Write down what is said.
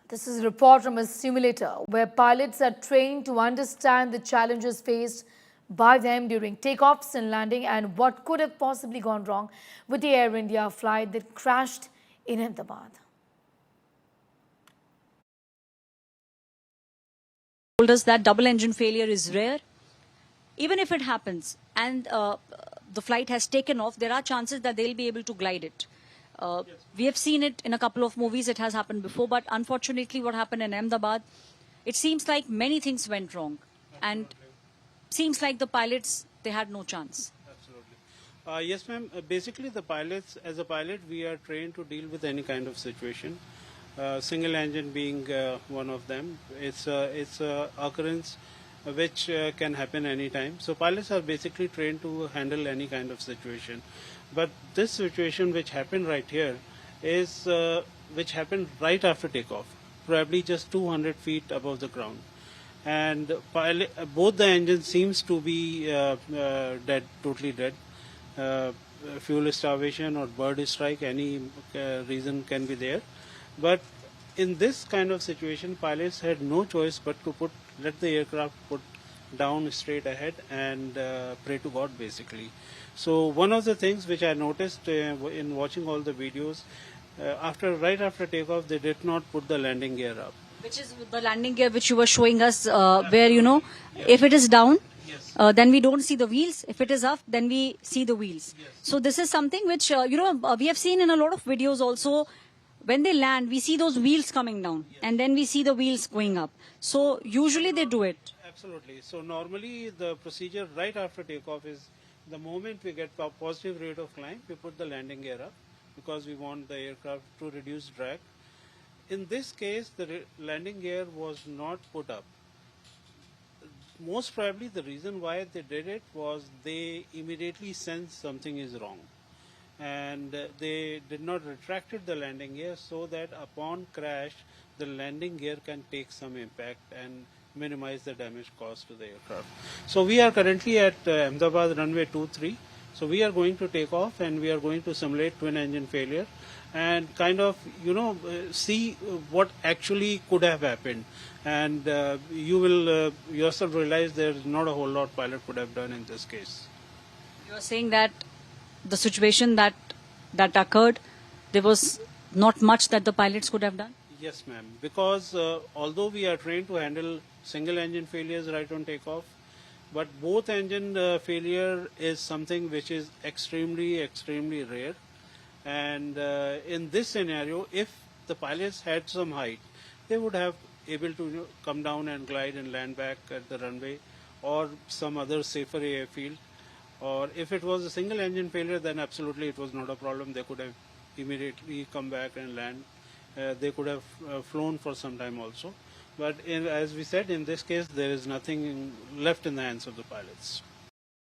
This is a report from a simulator where pilots are trained to understand the challenges faced by them during takeoffs and landing and what could have possibly gone wrong with the Air India flight that crashed in Ahmedabad. Told us that double engine failure is rare. Even if it happens and the flight has taken off, there are chances that they'll be able to glide it. We have seen it in a couple of movies. It has happened before, but unfortunately what happened in Ahmedabad, it seems like many things went wrong. And seems like the pilots, they had no chance. Absolutely. Yes, ma'am. Basically, the pilots, as a pilot, we are trained to deal with any kind of situation. Single engine being one of them. It's a occurrence which can happen anytime. So pilots are basically trained to handle any kind of situation. But this situation which happened right here is which happened right after takeoff, probably just 200 feet above the ground. And both the engines seems to be dead, totally dead. Fuel starvation or bird strike, any reason can be there. But in this kind of situation, pilots had no choice but to let the aircraft put down straight ahead and pray to God, basically. So one of the things which I noticed in watching all the videos, right after takeoff, they did not put the landing gear up. Which is the landing gear which you were showing us, where, if it is down, then we don't see the wheels. If it is up, then we see the wheels. Yes. So this is something which, we have seen in a lot of videos also. When they land, we see those wheels coming down, and then we see the wheels going up. So usually they do it. Absolutely. So normally the procedure right after takeoff is the moment we get a positive rate of climb, we put the landing gear up because we want the aircraft to reduce drag. In this case, the landing gear was not put up. Most probably the reason why they did it was they immediately sensed something is wrong. And they did not retracted the landing gear so that upon crash, the landing gear can take some impact and minimize the damage caused to the aircraft. So we are currently at Ahmedabad runway 23. So we are going to take off and we are going to simulate twin engine failure and kind of, see what actually could have happened. And you will yourself realize there is not a whole lot pilot could have done in this case. You are saying that the situation that occurred, there was not much that the pilots could have done? Yes, ma'am. Because although we are trained to handle single engine failures right on takeoff, but both engine failure is something which is extremely, extremely rare. And in this scenario, if the pilots had some height, they would have able to come down and glide and land back at the runway or some other safer airfield. Or if it was a single engine failure, then absolutely it was not a problem. They could have immediately come back and land. They could have flown for some time also. But as we said, in this case, there is nothing left in the hands of the pilots.